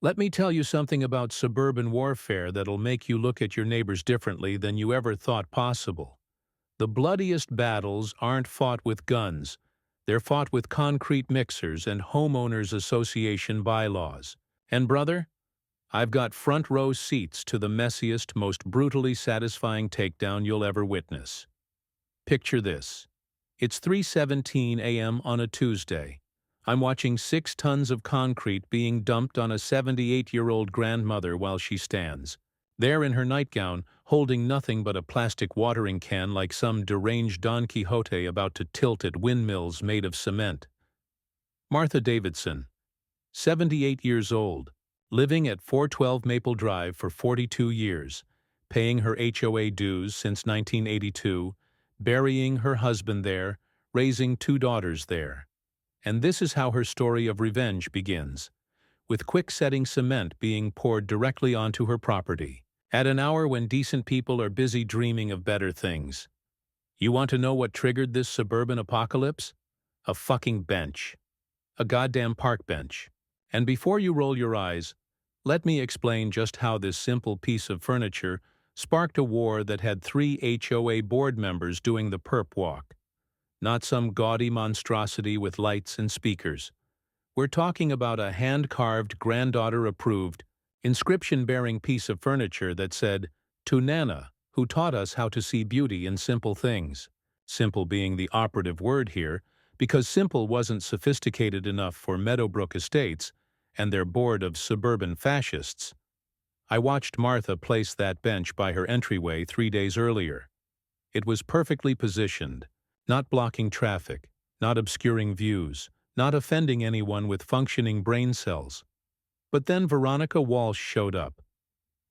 Let me tell you something about suburban warfare that'll make you look at your neighbors differently than you ever thought possible. The bloodiest battles aren't fought with guns. They're fought with concrete mixers and Homeowners Association bylaws. And brother, I've got front row seats to the messiest, most brutally satisfying takedown you'll ever witness. Picture this. It's 3:17 a.m. on a Tuesday. I'm watching 6 tons of concrete being dumped on a 78-year-old grandmother while she stands, there in her nightgown, holding nothing but a plastic watering can like some deranged Don Quixote about to tilt at windmills made of cement. Martha Davidson, 78 years old, living at 412 Maple Drive for 42 years, paying her HOA dues since 1982, burying her husband there, raising 2 daughters there. And this is how her story of revenge begins, with quick-setting cement being poured directly onto her property, at an hour when decent people are busy dreaming of better things. You want to know what triggered this suburban apocalypse? A fucking bench. A goddamn park bench. And before you roll your eyes, let me explain just how this simple piece of furniture sparked a war that had 3 HOA board members doing the perp walk. Not some gaudy monstrosity with lights and speakers. We're talking about a hand-carved, granddaughter-approved, inscription-bearing piece of furniture that said, "To Nana, who taught us how to see beauty in simple things." Simple being the operative word here, because simple wasn't sophisticated enough for Meadowbrook Estates and their board of suburban fascists. I watched Martha place that bench by her entryway 3 days earlier. It was perfectly positioned, not blocking traffic, not obscuring views, not offending anyone with functioning brain cells. But then Veronica Walsh showed up.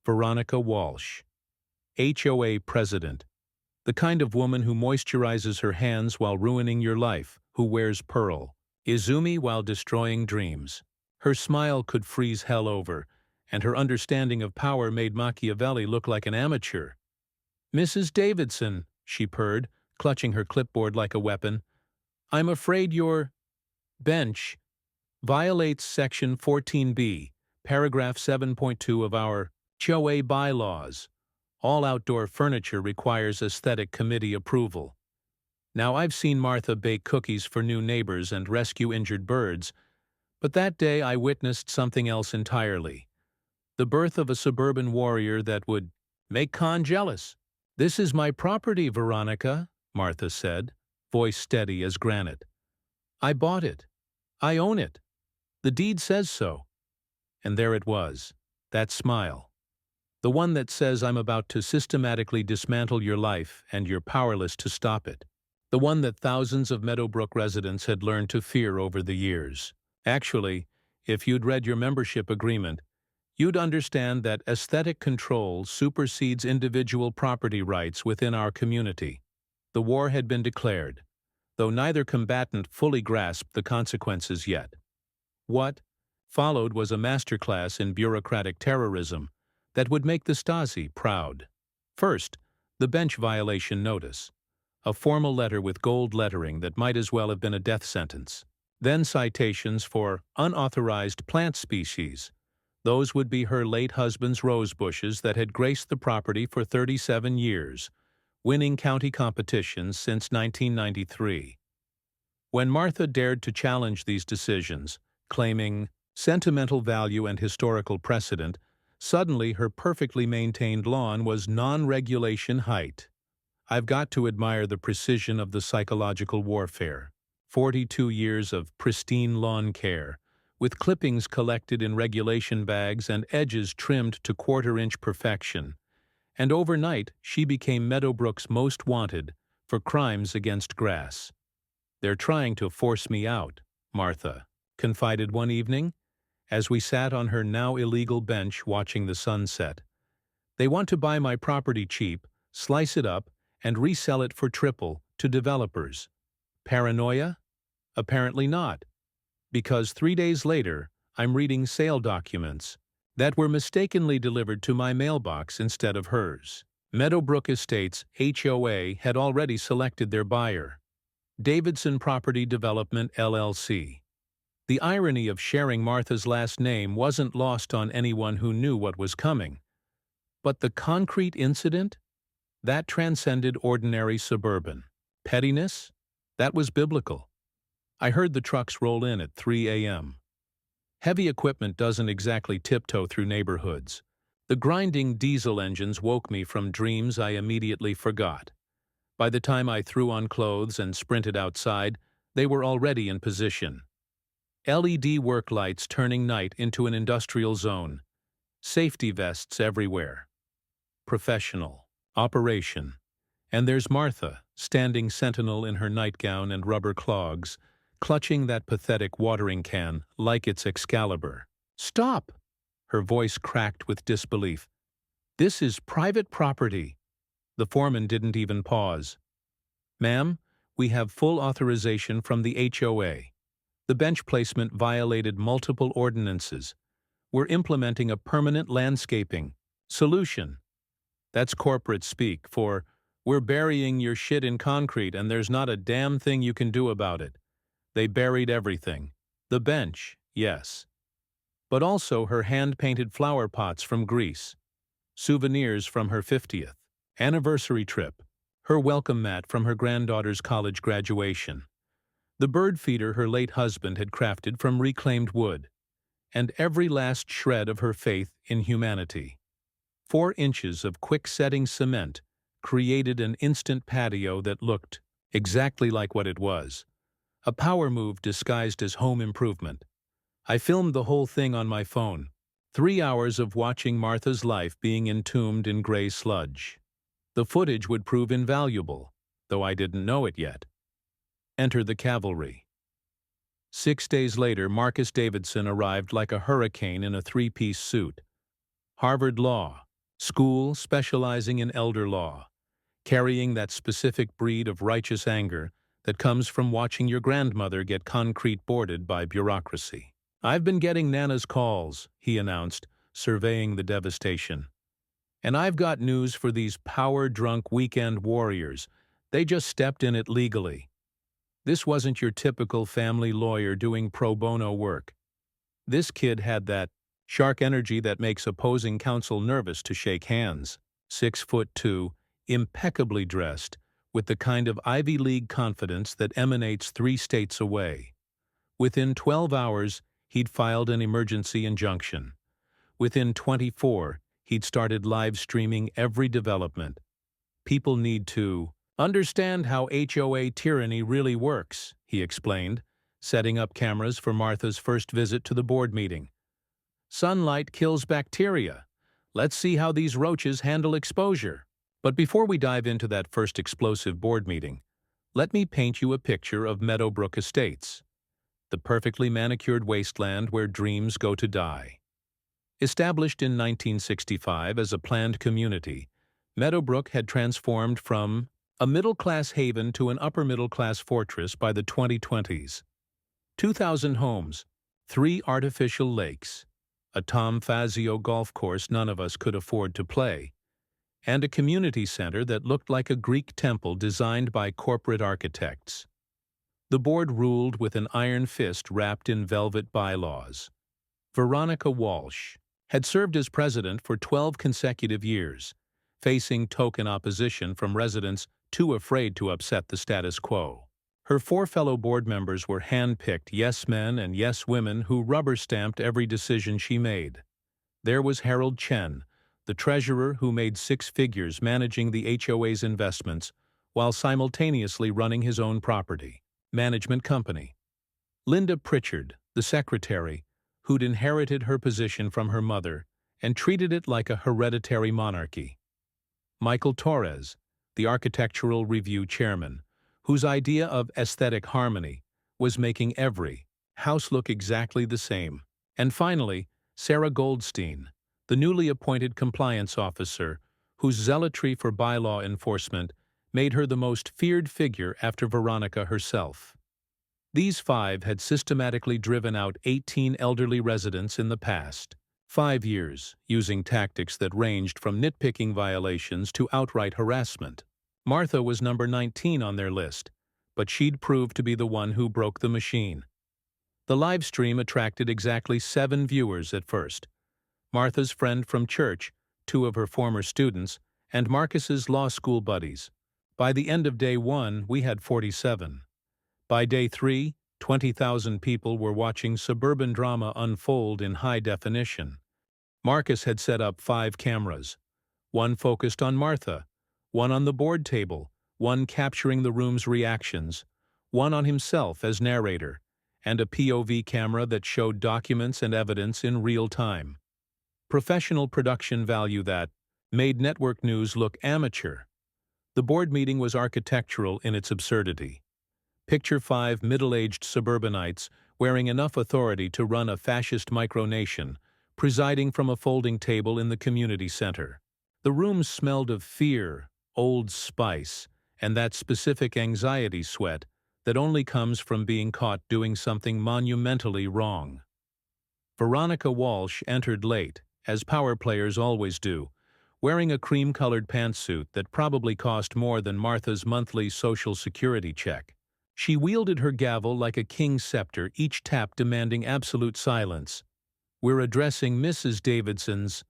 Veronica Walsh, HOA president, the kind of woman who moisturizes her hands while ruining your life, who wears pearl, Izumi while destroying dreams. Her smile could freeze hell over, and her understanding of power made Machiavelli look like an amateur. "Mrs. Davidson," she purred, clutching her clipboard like a weapon, "I'm afraid your bench violates Section 14B, Paragraph 7.2 of our HOA bylaws. All outdoor furniture requires aesthetic committee approval." Now, I've seen Martha bake cookies for new neighbors and rescue injured birds, but that day I witnessed something else entirely. The birth of a suburban warrior that would make Khan jealous. "This is my property, Veronica," Martha said, voice steady as granite. "I bought it. I own it. The deed says so." And there it was, that smile. The one that says I'm about to systematically dismantle your life and you're powerless to stop it. The one that thousands of Meadowbrook residents had learned to fear over the years. Actually, if you'd read your membership agreement, you'd understand that aesthetic control supersedes individual property rights within our community. The war had been declared, though neither combatant fully grasped the consequences yet. What followed was a masterclass in bureaucratic terrorism that would make the Stasi proud. First, the bench violation notice, a formal letter with gold lettering that might as well have been a death sentence. Then citations for unauthorized plant species. Those would be her late husband's rose bushes that had graced the property for 37 years, winning county competitions since 1993. When Martha dared to challenge these decisions, claiming sentimental value and historical precedent, suddenly her perfectly maintained lawn was non-regulation height. I've got to admire the precision of the psychological warfare. 42 years of pristine lawn care, with clippings collected in regulation bags and edges trimmed to quarter-inch perfection. And overnight, she became Meadowbrook's most wanted for crimes against grass. "They're trying to force me out," Martha confided one evening, as we sat on her now illegal bench watching the sunset. "They want to buy my property cheap, slice it up, and resell it for triple to developers. Paranoia? Apparently not, because 3 days later, I'm reading sale documents that were mistakenly delivered to my mailbox instead of hers. Meadowbrook Estates HOA had already selected their buyer, Davidson Property Development LLC. The irony of sharing Martha's last name wasn't lost on anyone who knew what was coming. But the concrete incident? That transcended ordinary suburban. Pettiness? That was biblical. I heard the trucks roll in at 3 a.m. Heavy equipment doesn't exactly tiptoe through neighborhoods. The grinding diesel engines woke me from dreams I immediately forgot. By the time I threw on clothes and sprinted outside, they were already in position. LED work lights turning night into an industrial zone. Safety vests everywhere. Professional. Operation. And there's Martha, standing sentinel in her nightgown and rubber clogs, clutching that pathetic watering can like it's Excalibur. "Stop!" Her voice cracked with disbelief. "This is private property." The foreman didn't even pause. "Ma'am, we have full authorization from the HOA. The bench placement violated multiple ordinances. We're implementing a permanent landscaping solution." That's corporate speak for, "We're burying your shit in concrete and there's not a damn thing you can do about it." They buried everything. The bench, yes. But also her hand-painted flower pots from Greece, souvenirs from her 50th anniversary trip, her welcome mat from her granddaughter's college graduation, the bird feeder her late husband had crafted from reclaimed wood, and every last shred of her faith in humanity. 4 inches of quick-setting cement created an instant patio that looked exactly like what it was. A power move disguised as home improvement. I filmed the whole thing on my phone. 3 hours of watching Martha's life being entombed in gray sludge. The footage would prove invaluable, though I didn't know it yet. Enter the cavalry. 6 days later, Marcus Davidson arrived like a hurricane in a 3-piece suit. Harvard Law, school specializing in elder law, carrying that specific breed of righteous anger that comes from watching your grandmother get concrete boarded by bureaucracy. "I've been getting Nana's calls," he announced, surveying the devastation. "And I've got news for these power-drunk weekend warriors. They just stepped in it legally. This wasn't your typical family lawyer doing pro bono work. This kid had that shark energy that makes opposing counsel nervous to shake hands. 6'2", impeccably dressed, with the kind of Ivy League confidence that emanates 3 states away. Within 12 hours, he'd filed an emergency injunction. Within 24, he'd started live streaming every development. "People need to understand how HOA tyranny really works," he explained, setting up cameras for Martha's first visit to the board meeting. "Sunlight kills bacteria. Let's see how these roaches handle exposure." But before we dive into that first explosive board meeting, let me paint you a picture of Meadowbrook Estates, the perfectly manicured wasteland where dreams go to die. Established in 1965 as a planned community, Meadowbrook had transformed from a middle-class haven to an upper-middle-class fortress by the 2020s. 2,000 homes, 3 artificial lakes, a Tom Fazio golf course none of us could afford to play, and a community center that looked like a Greek temple designed by corporate architects. The board ruled with an iron fist wrapped in velvet bylaws. Veronica Walsh had served as president for 12 consecutive years, facing token opposition from residents too afraid to upset the status quo. Her 4 fellow board members were hand-picked yes men and yes women who rubber-stamped every decision she made. There was Harold Chen, the treasurer who made 6 figures managing the HOA's investments while simultaneously running his own property management company. Linda Pritchard, the secretary, who'd inherited her position from her mother and treated it like a hereditary monarchy. Michael Torres, the architectural review chairman, whose idea of aesthetic harmony was making every house look exactly the same. And finally, Sarah Goldstein, the newly appointed compliance officer, whose zealotry for bylaw enforcement made her the most feared figure after Veronica herself. These 5 had systematically driven out 18 elderly residents in the past 5 years, using tactics that ranged from nitpicking violations to outright harassment. Martha was number 19 on their list, but she'd proved to be the one who broke the machine. The live stream attracted exactly 7 viewers at first. Martha's friend from church, 2 of her former students, and Marcus's law school buddies. By the end of day 1, we had 47. By day 3, 20,000 people were watching suburban drama unfold in high definition. Marcus had set up 5 cameras. One focused on Martha, one on the board table, one capturing the room's reactions, one on himself as narrator, and a POV camera that showed documents and evidence in real time. Professional production value that made network news look amateur. The board meeting was architectural in its absurdity. Picture 5 middle-aged suburbanites wearing enough authority to run a fascist micronation, presiding from a folding table in the community center. The room smelled of fear, Old Spice, and that specific anxiety sweat that only comes from being caught doing something monumentally wrong. Veronica Walsh entered late, as power players always do, wearing a cream-colored pantsuit that probably cost more than Martha's monthly Social Security check. She wielded her gavel like a king's scepter, each tap demanding absolute silence. "We're addressing Mrs. Davidson's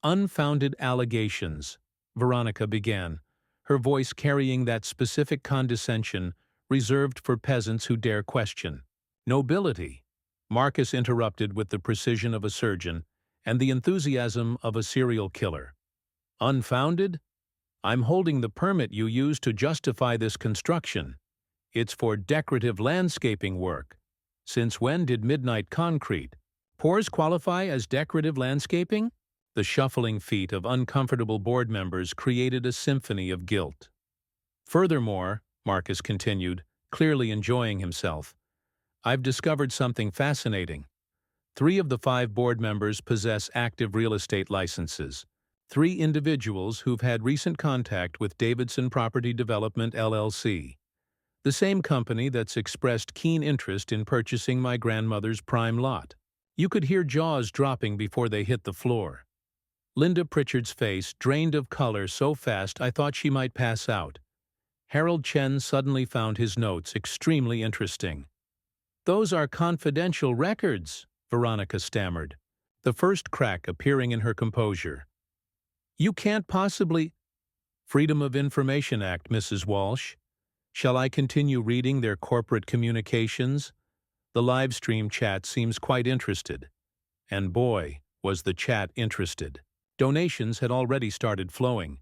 unfounded allegations," Veronica began, her voice carrying that specific condescension reserved for peasants who dare question. "Nobility," Marcus interrupted with the precision of a surgeon and the enthusiasm of a serial killer. "Unfounded? I'm holding the permit you used to justify this construction. It's for decorative landscaping work. Since when did midnight concrete pours qualify as decorative landscaping?" The shuffling feet of uncomfortable board members created a symphony of guilt. "Furthermore," Marcus continued, clearly enjoying himself, "I've discovered something fascinating. 3 of the 5 board members possess active real estate licenses. 3 individuals who've had recent contact with Davidson Property Development, LLC. The same company that's expressed keen interest in purchasing my grandmother's prime lot." You could hear jaws dropping before they hit the floor. Linda Pritchard's face drained of color so fast I thought she might pass out. Harold Chen suddenly found his notes extremely interesting. "Those are confidential records," Veronica stammered, the first crack appearing in her composure. "You can't possibly—" "Freedom of Information Act, Mrs. Walsh. Shall I continue reading their corporate communications?" The live stream chat seems quite interested. And boy, was the chat interested. Donations had already started flowing.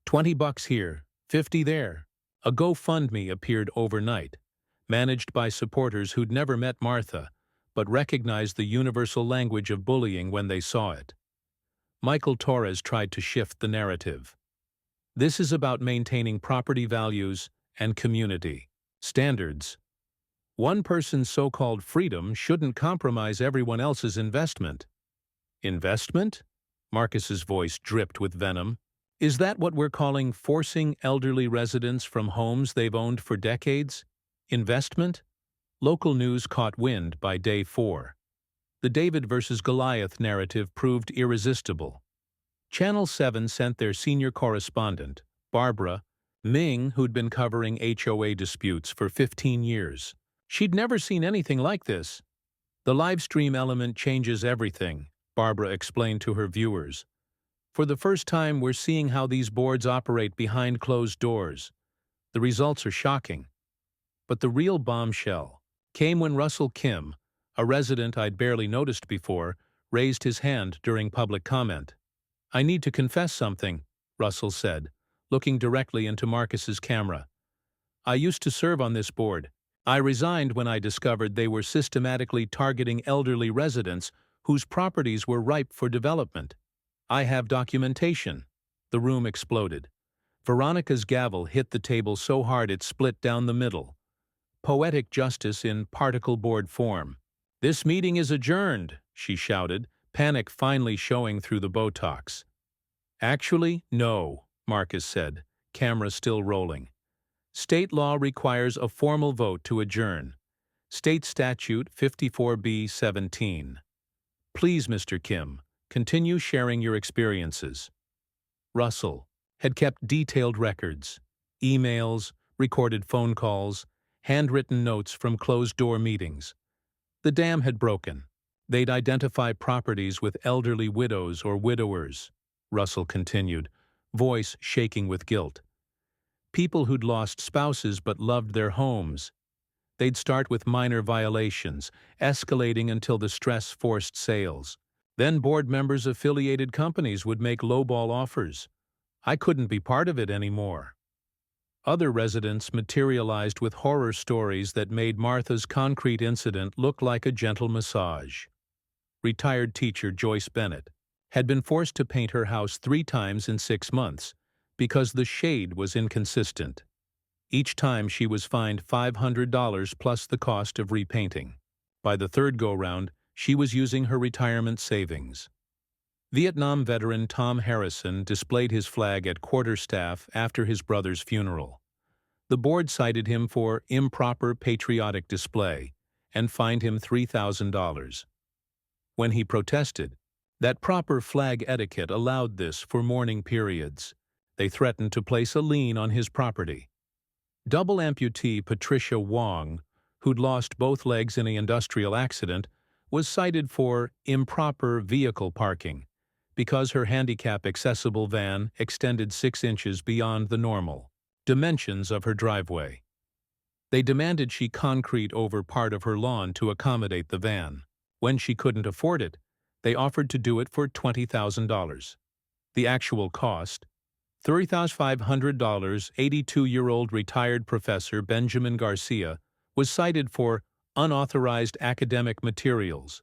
$20 here, 50 there. A GoFundMe appeared overnight, managed by supporters who'd never met Martha, but recognized the universal language of bullying when they saw it. Michael Torres tried to shift the narrative. "This is about maintaining property values and community standards. One person's so-called freedom shouldn't compromise everyone else's investment." "Investment?" Marcus's voice dripped with venom. "Is that what we're calling forcing elderly residents from homes they've owned for decades? Investment?" Local news caught wind by day 4. The David versus Goliath narrative proved irresistible. Channel 7 sent their senior correspondent, Barbara Ming, who'd been covering HOA disputes for 15 years. She'd never seen anything like this. "The live stream element changes everything," Barbara explained to her viewers. "For the first time, we're seeing how these boards operate behind closed doors. The results are shocking." But the real bombshell came when Russell Kim, a resident I'd barely noticed before, raised his hand during public comment. "I need to confess something," Russell said, looking directly into Marcus's camera. "I used to serve on this board. I resigned when I discovered they were systematically targeting elderly residents whose properties were ripe for development. I have documentation." The room exploded. Veronica's gavel hit the table so hard it split down the middle. Poetic justice in particle board form. "This meeting is adjourned," she shouted, panic finally showing through the Botox. "Actually, no," Marcus said, camera still rolling. "State law requires a formal vote to adjourn. State Statute 54B-17. Please, Mr. Kim, continue sharing your experiences." Russell had kept detailed records, emails, recorded phone calls, handwritten notes from closed-door meetings. The dam had broken. They'd identify properties with elderly widows or widowers, Russell continued, voice shaking with guilt. People who'd lost spouses but loved their homes. They'd start with minor violations, escalating until the stress forced sales. Then board members' affiliated companies would make lowball offers. I couldn't be part of it anymore. Other residents materialized with horror stories that made Martha's concrete incident look like a gentle massage. Retired teacher Joyce Bennett had been forced to paint her house 3 times in 6 months because the shade was inconsistent. Each time she was fined $500 plus the cost of repainting. By the third go-round, she was using her retirement savings. Vietnam veteran Tom Harrison displayed his flag at quarterstaff after his brother's funeral. The board cited him for improper patriotic display and fined him $3,000. When he protested, that proper flag etiquette allowed this for mourning periods. They threatened to place a lien on his property. Double amputee Patricia Wong, who'd lost both legs in an industrial accident, was cited for improper vehicle parking because her handicap-accessible van extended 6 inches beyond the normal dimensions of her driveway. They demanded she concrete over part of her lawn to accommodate the van. When she couldn't afford it, they offered to do it for $20,000. The actual cost, $3,500. 82-year-old retired professor Benjamin Garcia was cited for unauthorized academic materials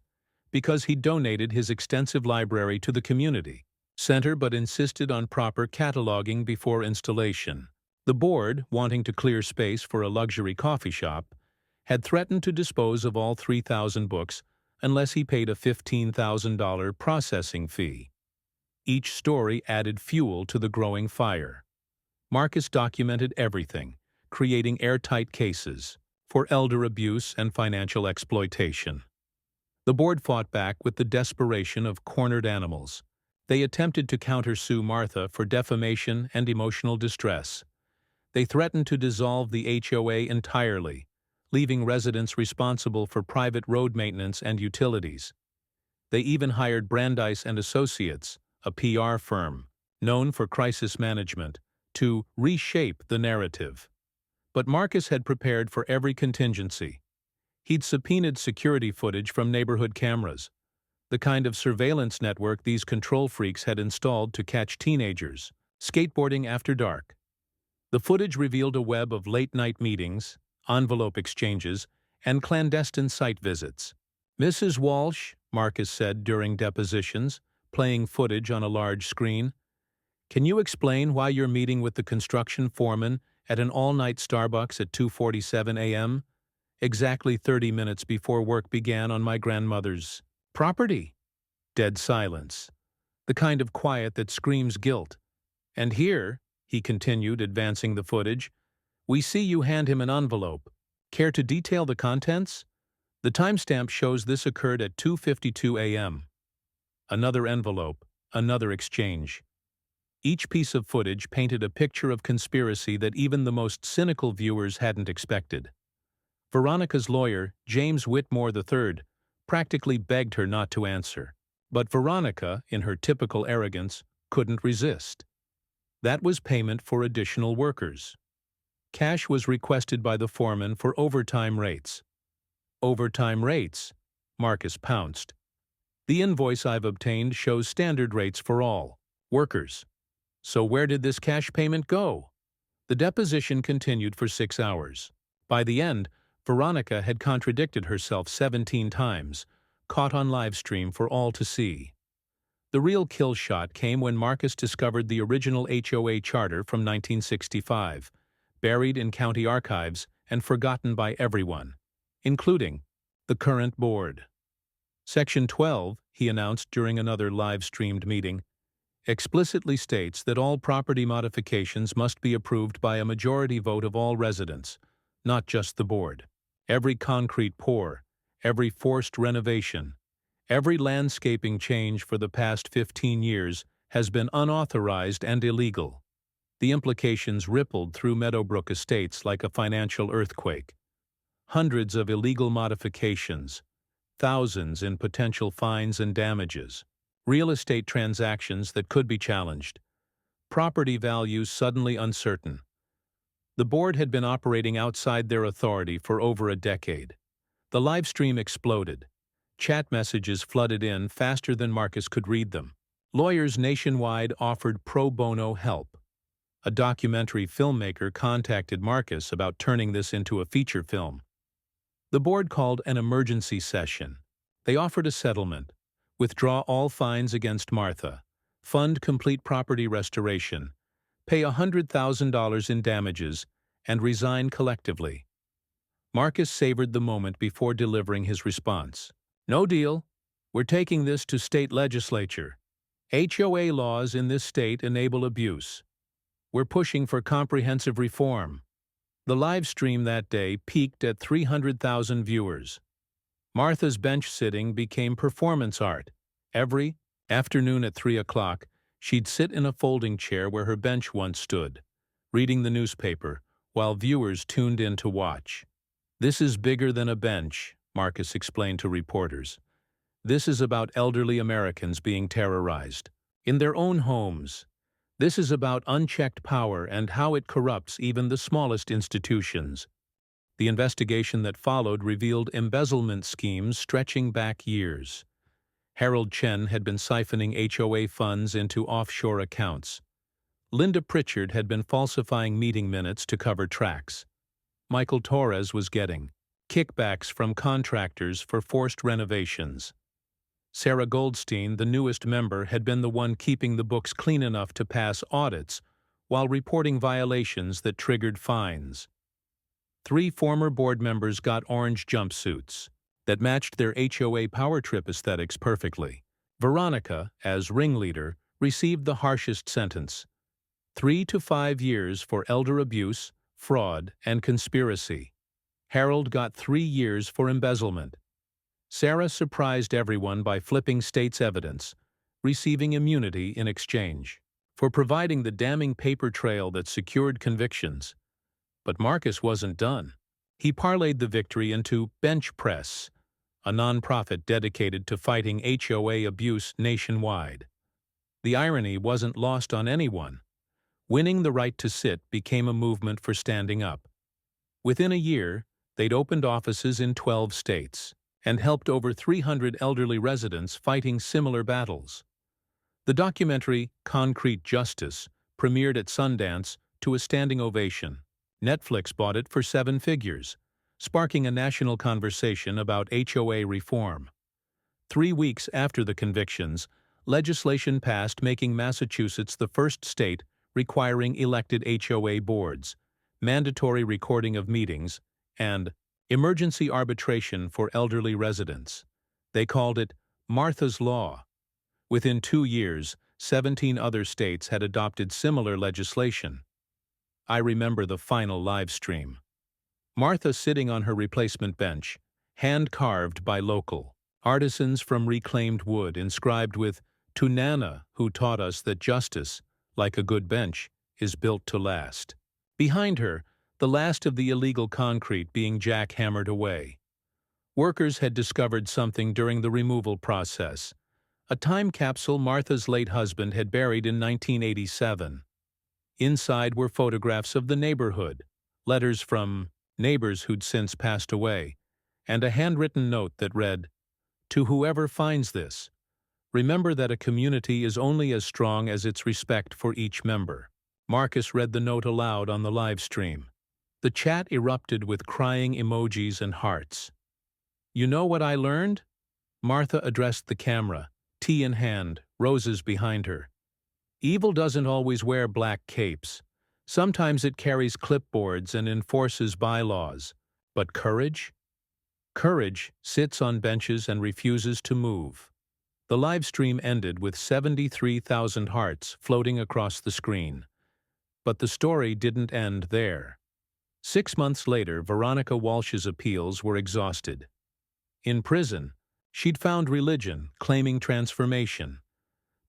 because he donated his extensive library to the community center but insisted on proper cataloging before installation. The board, wanting to clear space for a luxury coffee shop, had threatened to dispose of all 3,000 books unless he paid a $15,000 processing fee. Each story added fuel to the growing fire. Marcus documented everything, creating airtight cases for elder abuse and financial exploitation. The board fought back with the desperation of cornered animals. They attempted to countersue Martha for defamation and emotional distress. They threatened to dissolve the HOA entirely, leaving residents responsible for private road maintenance and utilities. They even hired Brandeis and Associates, a PR firm, known for crisis management, to reshape the narrative. But Marcus had prepared for every contingency. He'd subpoenaed security footage from neighborhood cameras, the kind of surveillance network these control freaks had installed to catch teenagers skateboarding after dark. The footage revealed a web of late-night meetings, envelope exchanges, and clandestine site visits. "Mrs. Walsh," Marcus said during depositions, playing footage on a large screen, "can you explain why you're meeting with the construction foreman at an all-night Starbucks at 2:47 a.m., exactly 30 minutes before work began on my grandmother's property?" Dead silence. The kind of quiet that screams guilt. "And here," he continued, advancing the footage, "we see you hand him an envelope. Care to detail the contents?" The timestamp shows this occurred at 2:52 a.m. Another envelope, another exchange. Each piece of footage painted a picture of conspiracy that even the most cynical viewers hadn't expected. Veronica's lawyer, James Whitmore III, practically begged her not to answer. But Veronica, in her typical arrogance, couldn't resist. That was payment for additional workers. Cash was requested by the foreman for overtime rates. "Overtime rates?" Marcus pounced. "The invoice I've obtained shows standard rates for all workers. So where did this cash payment go?" The deposition continued for 6 hours. By the end, Veronica had contradicted herself 17 times, caught on live stream for all to see. The real kill shot came when Marcus discovered the original HOA charter from 1965, buried in county archives and forgotten by everyone, including the current board. Section 12, he announced during another live-streamed meeting, explicitly states that all property modifications must be approved by a majority vote of all residents, not just the board. Every concrete pour, every forced renovation, every landscaping change for the past 15 years has been unauthorized and illegal. The implications rippled through Meadowbrook Estates like a financial earthquake. Hundreds of illegal modifications, thousands in potential fines and damages. Real estate transactions that could be challenged. Property values suddenly uncertain. The board had been operating outside their authority for over a decade. The live stream exploded. Chat messages flooded in faster than Marcus could read them. Lawyers nationwide offered pro bono help. A documentary filmmaker contacted Marcus about turning this into a feature film. The board called an emergency session. They offered a settlement: withdraw all fines against Martha, fund complete property restoration, pay $100,000 in damages, and resign collectively. Marcus savored the moment before delivering his response. "No deal. We're taking this to state legislature. HOA laws in this state enable abuse. We're pushing for comprehensive reform." The live stream that day peaked at 300,000 viewers. Martha's bench sitting became performance art. Every afternoon at 3 o'clock, she'd sit in a folding chair where her bench once stood, reading the newspaper, while viewers tuned in to watch. "This is bigger than a bench," Marcus explained to reporters. "This is about elderly Americans being terrorized in their own homes. This is about unchecked power and how it corrupts even the smallest institutions." The investigation that followed revealed embezzlement schemes stretching back years. Harold Chen had been siphoning HOA funds into offshore accounts. Linda Pritchard had been falsifying meeting minutes to cover tracks. Michael Torres was getting kickbacks from contractors for forced renovations. Sarah Goldstein, the newest member, had been the one keeping the books clean enough to pass audits while reporting violations that triggered fines. 3 former board members got orange jumpsuits that matched their HOA power trip aesthetics perfectly. Veronica, as ringleader, received the harshest sentence: 3 to 5 years for elder abuse, fraud, and conspiracy. Harold got 3 years for embezzlement. Sarah surprised everyone by flipping state's evidence, receiving immunity in exchange for providing the damning paper trail that secured convictions. But Marcus wasn't done. He parlayed the victory into Bench Press, a nonprofit dedicated to fighting HOA abuse nationwide. The irony wasn't lost on anyone. Winning the right to sit became a movement for standing up. Within a year, they'd opened offices in 12 states and helped over 300 elderly residents fighting similar battles. The documentary Concrete Justice premiered at Sundance to a standing ovation. Netflix bought it for 7 figures, sparking a national conversation about HOA reform. 3 weeks after the convictions, legislation passed making Massachusetts the first state requiring elected HOA boards, mandatory recording of meetings, and emergency arbitration for elderly residents. They called it Martha's Law. Within 2 years, 17 other states had adopted similar legislation. I remember the final live stream. Martha sitting on her replacement bench, hand-carved by local artisans from reclaimed wood, inscribed with "To Nana, who taught us that justice, like a good bench, is built to last." Behind her, the last of the illegal concrete being jackhammered away. Workers had discovered something during the removal process: a time capsule Martha's late husband had buried in 1987. Inside were photographs of the neighborhood, letters from neighbors who'd since passed away, and a handwritten note that read, "To whoever finds this, remember that a community is only as strong as its respect for each member." Marcus read the note aloud on the live stream. The chat erupted with crying emojis and hearts. "You know what I learned?" Martha addressed the camera, tea in hand, roses behind her. "Evil doesn't always wear black capes. Sometimes it carries clipboards and enforces bylaws. But courage? Courage sits on benches and refuses to move." The live stream ended with 73,000 hearts floating across the screen. But the story didn't end there. 6 months later, Veronica Walsh's appeals were exhausted. In prison, she'd found religion, claiming transformation.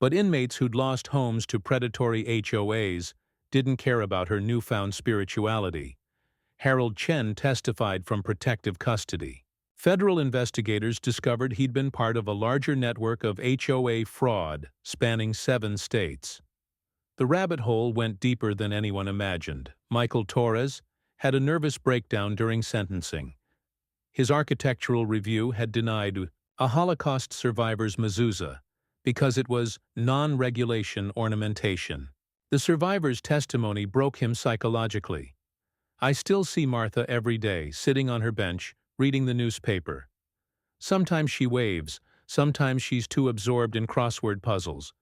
But inmates who'd lost homes to predatory HOAs didn't care about her newfound spirituality. Harold Chen testified from protective custody. Federal investigators discovered he'd been part of a larger network of HOA fraud spanning 7 states. The rabbit hole went deeper than anyone imagined. Michael Torres had a nervous breakdown during sentencing. His architectural review had denied a Holocaust survivor's mezuzah because it was non-regulation ornamentation. The survivor's testimony broke him psychologically. "I still see Martha every day, sitting on her bench, reading the newspaper. Sometimes she waves, sometimes she's too absorbed in crossword puzzles.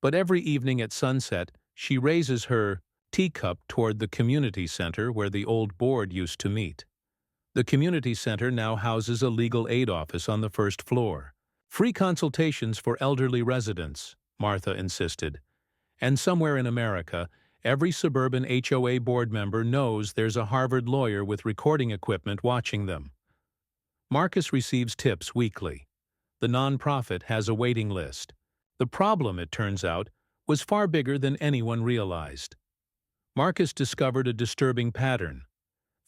But every evening at sunset, she raises her teacup toward the community center where the old board used to meet." The community center now houses a legal aid office on the first floor. "Free consultations for elderly residents," Martha insisted. And somewhere in America, every suburban HOA board member knows there's a Harvard lawyer with recording equipment watching them. Marcus receives tips weekly. The nonprofit has a waiting list. The problem, it turns out, was far bigger than anyone realized. Marcus discovered a disturbing pattern.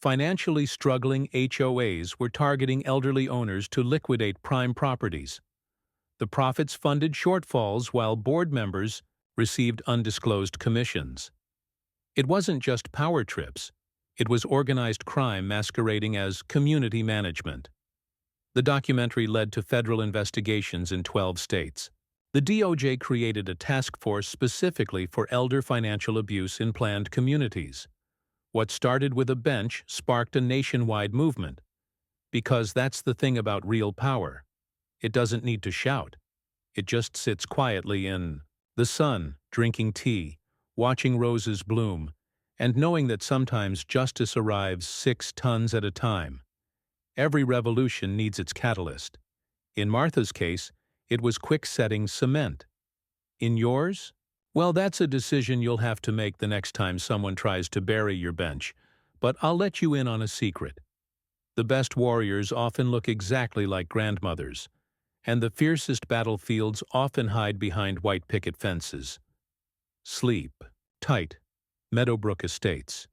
Financially struggling HOAs were targeting elderly owners to liquidate prime properties. The profits funded shortfalls while board members received undisclosed commissions. It wasn't just power trips. It was organized crime masquerading as community management. The documentary led to federal investigations in 12 states. The DOJ created a task force specifically for elder financial abuse in planned communities. What started with a bench sparked a nationwide movement. Because that's the thing about real power. It doesn't need to shout. It just sits quietly in the sun, drinking tea, watching roses bloom, and knowing that sometimes justice arrives 6 tons at a time. Every revolution needs its catalyst. In Martha's case, it was quick-setting cement. In yours? Well, that's a decision you'll have to make the next time someone tries to bury your bench, but I'll let you in on a secret. The best warriors often look exactly like grandmothers, and the fiercest battlefields often hide behind white picket fences. Sleep tight. Meadowbrook Estates.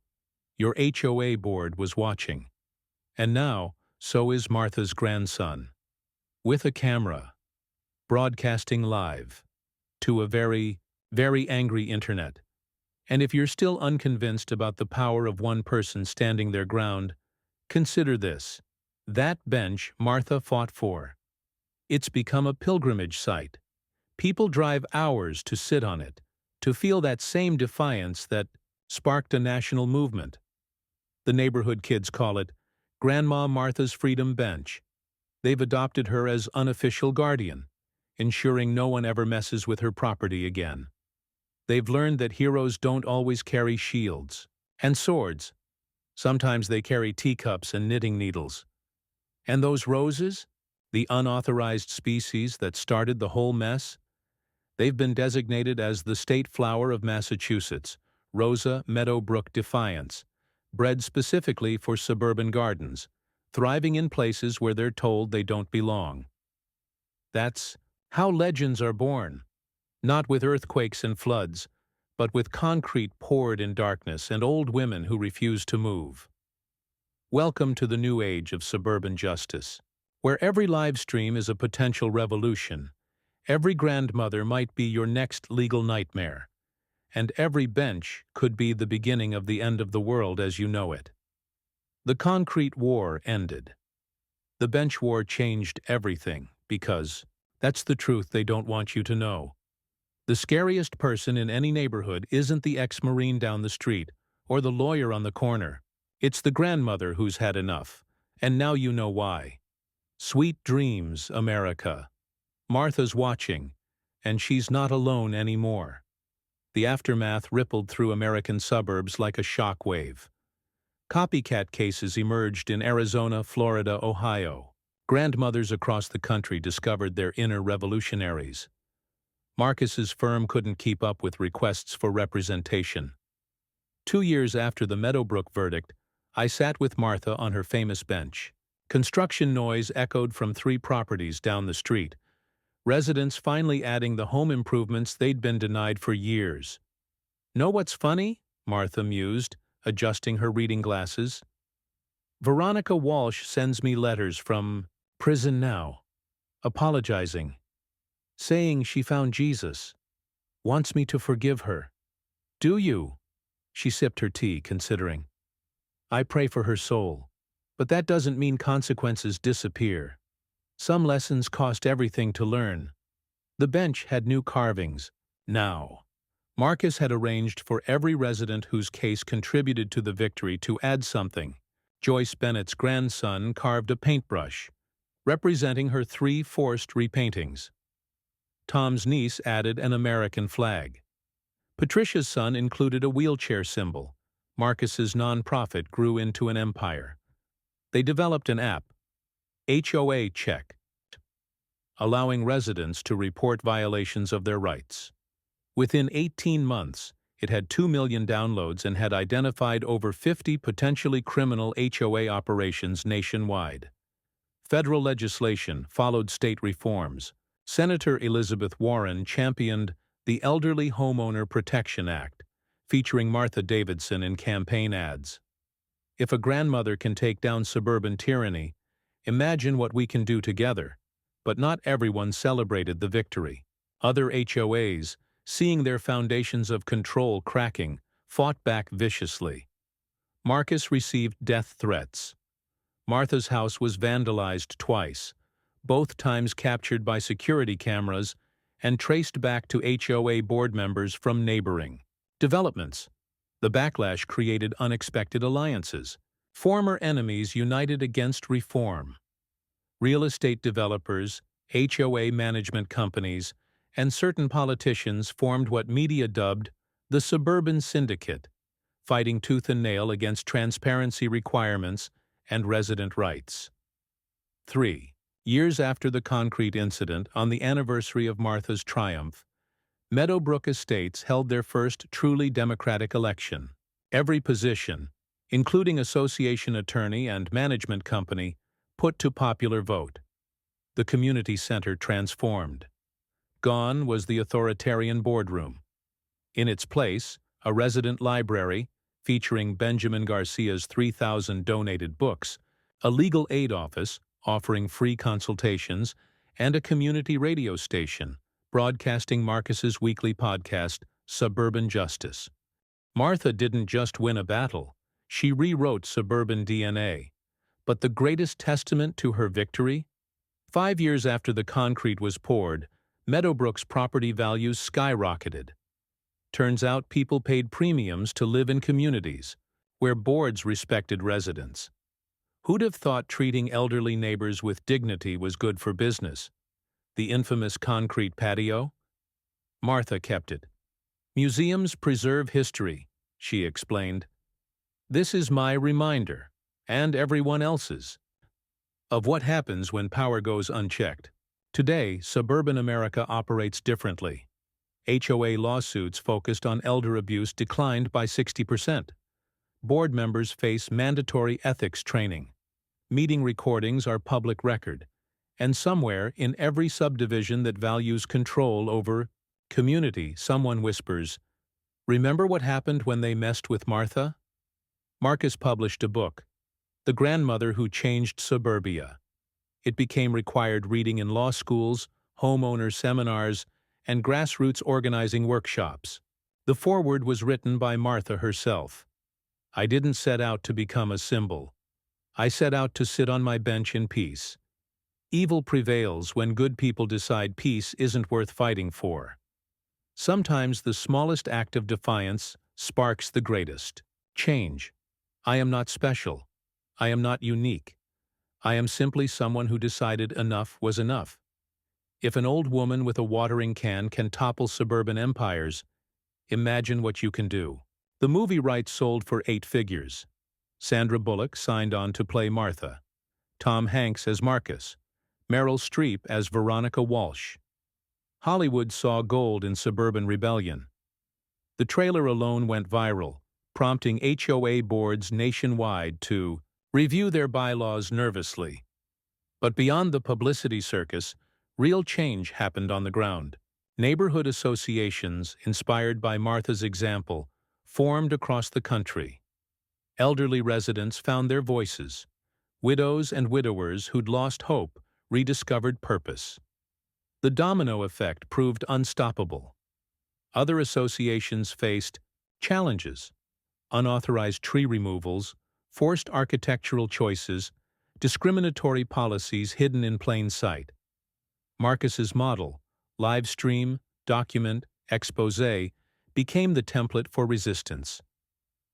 Your HOA board was watching. And now, so is Martha's grandson. With a camera. Broadcasting live. To a very, very angry internet. And if you're still unconvinced about the power of one person standing their ground, consider this. That bench Martha fought for. It's become a pilgrimage site. People drive hours to sit on it, to feel that same defiance that sparked a national movement. The neighborhood kids call it Grandma Martha's Freedom Bench. They've adopted her as unofficial guardian, ensuring no one ever messes with her property again. They've learned that heroes don't always carry shields and swords. Sometimes they carry teacups and knitting needles. And those roses, the unauthorized species that started the whole mess, they've been designated as the state flower of Massachusetts, Rosa Meadowbrook Defiance, bred specifically for suburban gardens, thriving in places where they're told they don't belong. That's how legends are born, not with earthquakes and floods, but with concrete poured in darkness and old women who refuse to move. Welcome to the new age of suburban justice, where every live stream is a potential revolution, every grandmother might be your next legal nightmare, and every bench could be the beginning of the end of the world as you know it. The concrete war ended. The bench war changed everything because that's the truth they don't want you to know. The scariest person in any neighborhood isn't the ex-Marine down the street or the lawyer on the corner. It's the grandmother who's had enough, and now you know why. Sweet dreams, America. Martha's watching, and she's not alone anymore. The aftermath rippled through American suburbs like a shock wave. Copycat cases emerged in Arizona, Florida, Ohio. Grandmothers across the country discovered their inner revolutionaries. Marcus's firm couldn't keep up with requests for representation. 2 years after the Meadowbrook verdict, I sat with Martha on her famous bench. Construction noise echoed from 3 properties down the street, residents finally adding the home improvements they'd been denied for years. "Know what's funny?" Martha mused, adjusting her reading glasses. "Veronica Walsh sends me letters from Prison now. Apologizing. Saying she found Jesus. Wants me to forgive her. Do you? She sipped her tea, considering. I pray for her soul. But that doesn't mean consequences disappear. Some lessons cost everything to learn. The bench had new carvings. Now. Marcus had arranged for every resident whose case contributed to the victory to add something. Joyce Bennett's grandson carved a paintbrush, representing her 3 forced repaintings. Tom's niece added an American flag. Patricia's son included a wheelchair symbol. Marcus's nonprofit grew into an empire. They developed an app, HOA Check, allowing residents to report violations of their rights. Within 18 months, it had 2 million downloads and had identified over 50 potentially criminal HOA operations nationwide. Federal legislation followed state reforms. Senator Elizabeth Warren championed the Elderly Homeowner Protection Act, featuring Martha Davidson in campaign ads. If a grandmother can take down suburban tyranny, imagine what we can do together. But not everyone celebrated the victory. Other HOAs, seeing their foundations of control cracking, fought back viciously. Marcus received death threats. Martha's house was vandalized twice, both times captured by security cameras and traced back to HOA board members from neighboring developments. The backlash created unexpected alliances. Former enemies united against reform. Real estate developers, HOA management companies, and certain politicians formed what media dubbed the Suburban Syndicate, fighting tooth and nail against transparency requirements and resident rights. 3. Years after the concrete incident, on the anniversary of Martha's triumph, Meadowbrook Estates held their first truly democratic election. Every position, including association attorney and management company, put to popular vote. The community center transformed. Gone was the authoritarian boardroom. In its place, a resident library, featuring Benjamin Garcia's 3,000 donated books, a legal aid office offering free consultations, and a community radio station broadcasting Marcus's weekly podcast, Suburban Justice. Martha didn't just win a battle, she rewrote suburban DNA. But the greatest testament to her victory? 5 years after the concrete was poured, Meadowbrook's property values skyrocketed. Turns out people paid premiums to live in communities where boards respected residents. Who'd have thought treating elderly neighbors with dignity was good for business? The infamous concrete patio? Martha kept it. Museums preserve history, she explained. This is my reminder, and everyone else's, of what happens when power goes unchecked. Today, suburban America operates differently. HOA lawsuits focused on elder abuse declined by 60%. Board members face mandatory ethics training. Meeting recordings are public record. And somewhere in every subdivision that values control over community, someone whispers, "Remember what happened when they messed with Martha?" Marcus published a book, The Grandmother Who Changed Suburbia. It became required reading in law schools, homeowner seminars, and grassroots organizing workshops. The foreword was written by Martha herself. I didn't set out to become a symbol. I set out to sit on my bench in peace. Evil prevails when good people decide peace isn't worth fighting for. Sometimes the smallest act of defiance sparks the greatest change. I am not special. I am not unique. I am simply someone who decided enough was enough. If an old woman with a watering can topple suburban empires, imagine what you can do. The movie rights sold for 8 figures. Sandra Bullock signed on to play Martha. Tom Hanks as Marcus. Meryl Streep as Veronica Walsh. Hollywood saw gold in suburban rebellion. The trailer alone went viral, prompting HOA boards nationwide to review their bylaws nervously. But beyond the publicity circus, real change happened on the ground. Neighborhood associations, inspired by Martha's example, formed across the country. Elderly residents found their voices. Widows and widowers who'd lost hope rediscovered purpose. The domino effect proved unstoppable. Other associations faced challenges: unauthorized tree removals, forced architectural choices, discriminatory policies hidden in plain sight. Marcus's model, live stream, document, expose, became the template for resistance.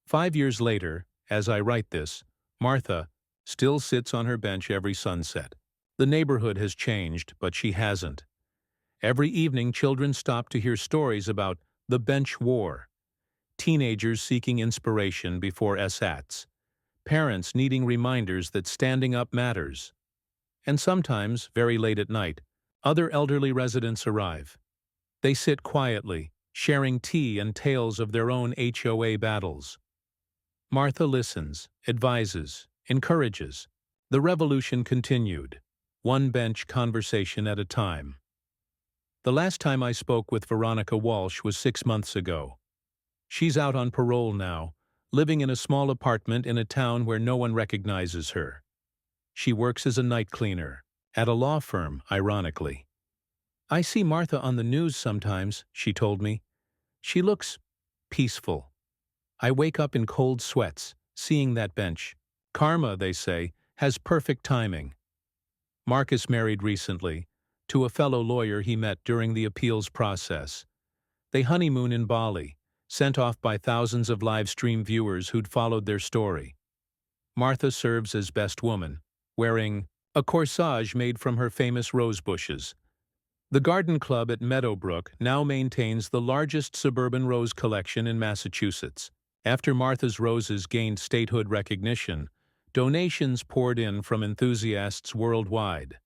5 years later, as I write this, Martha still sits on her bench every sunset. The neighborhood has changed, but she hasn't. Every evening, children stop to hear stories about the bench war, teenagers seeking inspiration before SATs, parents needing reminders that standing up matters. And sometimes, very late at night, other elderly residents arrive. They sit quietly, sharing tea and tales of their own HOA battles. Martha listens, advises, encourages. The revolution continued, one bench conversation at a time. The last time I spoke with Veronica Walsh was 6 months ago. She's out on parole now, living in a small apartment in a town where no one recognizes her. She works as a night cleaner, at a law firm, ironically. "I see Martha on the news sometimes," she told me. "She looks peaceful. I wake up in cold sweats, seeing that bench. Karma, they say, has perfect timing." Marcus married recently, to a fellow lawyer he met during the appeals process. They honeymoon in Bali, sent off by thousands of live stream viewers who'd followed their story. Martha serves as best woman, wearing a corsage made from her famous rose bushes. The garden club at Meadowbrook now maintains the largest suburban rose collection in Massachusetts. After Martha's roses gained statehood recognition, donations poured in from enthusiasts worldwide.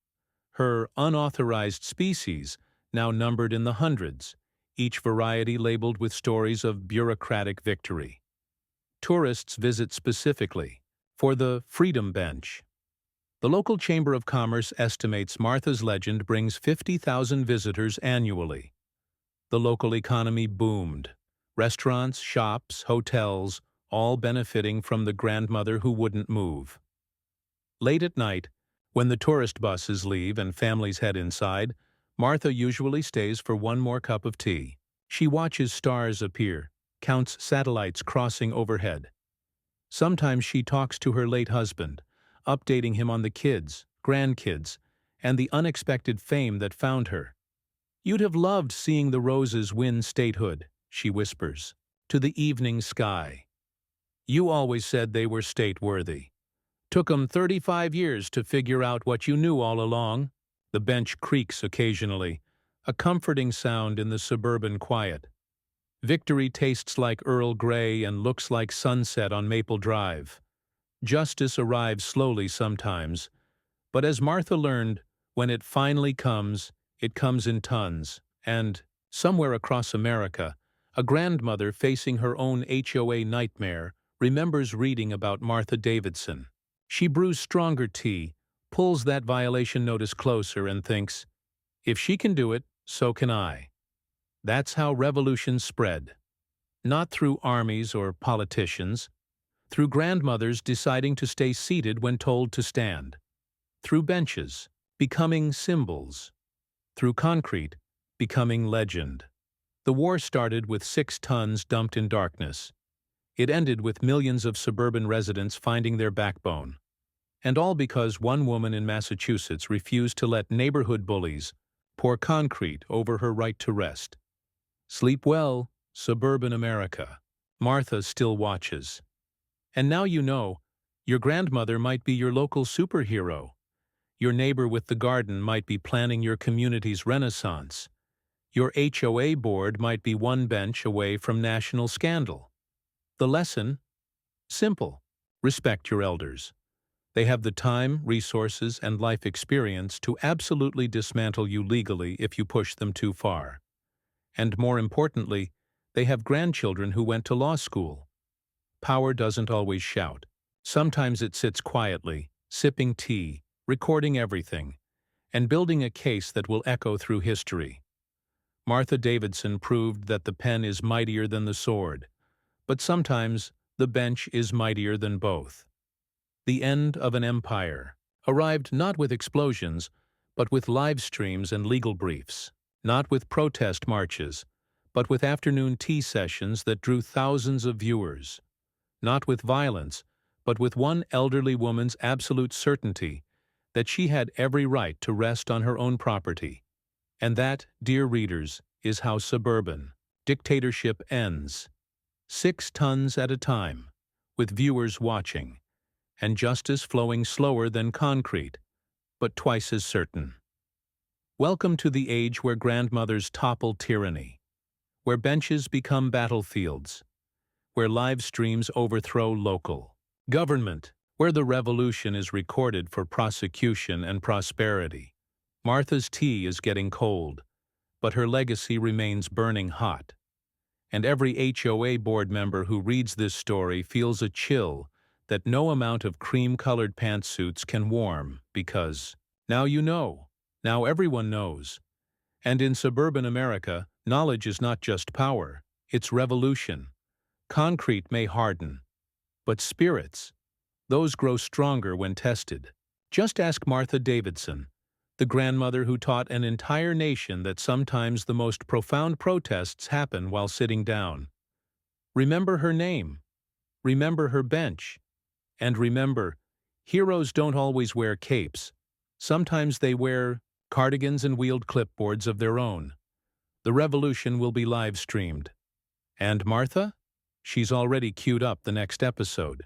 Her unauthorized species now numbered in the hundreds, each variety labeled with stories of bureaucratic victory. Tourists visit specifically for the Freedom Bench. The local Chamber of Commerce estimates Martha's legend brings 50,000 visitors annually. The local economy boomed. Restaurants, shops, hotels, all benefiting from the grandmother who wouldn't move. Late at night, when the tourist buses leave and families head inside, Martha usually stays for one more cup of tea. She watches stars appear, counts satellites crossing overhead. Sometimes she talks to her late husband, updating him on the kids, grandkids, and the unexpected fame that found her. "You'd have loved seeing the roses win statehood," she whispers, to the evening sky. "You always said they were state-worthy. Took 'em 35 years to figure out what you knew all along." The bench creaks occasionally, a comforting sound in the suburban quiet. Victory tastes like Earl Grey and looks like sunset on Maple Drive. Justice arrives slowly sometimes, but as Martha learned, when it finally comes, it comes in tons. And, somewhere across America, a grandmother facing her own HOA nightmare remembers reading about Martha Davidson. She brews stronger tea, pulls that violation notice closer, and thinks, "If she can do it, so can I." That's how revolutions spread. Not through armies or politicians, through grandmothers deciding to stay seated when told to stand. Through benches, becoming symbols. Through concrete, becoming legend. The war started with 6 tons dumped in darkness. It ended with millions of suburban residents finding their backbone. And all because one woman in Massachusetts refused to let neighborhood bullies pour concrete over her right to rest. Sleep well, suburban America. Martha still watches. And now you know, your grandmother might be your local superhero. Your neighbor with the garden might be planning your community's renaissance. Your HOA board might be one bench away from national scandal. The lesson? Simple. Respect your elders. They have the time, resources, and life experience to absolutely dismantle you legally if you push them too far. And more importantly, they have grandchildren who went to law school. Power doesn't always shout. Sometimes it sits quietly, sipping tea, recording everything, and building a case that will echo through history. Martha Davidson proved that the pen is mightier than the sword, but sometimes the bench is mightier than both. The end of an empire arrived not with explosions, but with live streams and legal briefs, not with protest marches, but with afternoon tea sessions that drew thousands of viewers, not with violence, but with one elderly woman's absolute certainty that she had every right to rest on her own property. And that, dear readers, is how suburban dictatorship ends. 6 tons at a time, with viewers watching, and justice flowing slower than concrete, but twice as certain. Welcome to the age where grandmothers topple tyranny, where benches become battlefields, where live streams overthrow local government, where the revolution is recorded for prosecution and prosperity. Martha's tea is getting cold, but her legacy remains burning hot. And every HOA board member who reads this story feels a chill that no amount of cream-colored pantsuits can warm because, now you know, now everyone knows. And in suburban America, knowledge is not just power, it's revolution. Concrete may harden, but spirits, those grow stronger when tested. Just ask Martha Davidson, the grandmother who taught an entire nation that sometimes the most profound protests happen while sitting down. Remember her name, remember her bench, and remember, heroes don't always wear capes. Sometimes they wear cardigans and wield clipboards of their own. The revolution will be live-streamed. And Martha? She's already queued up the next episode.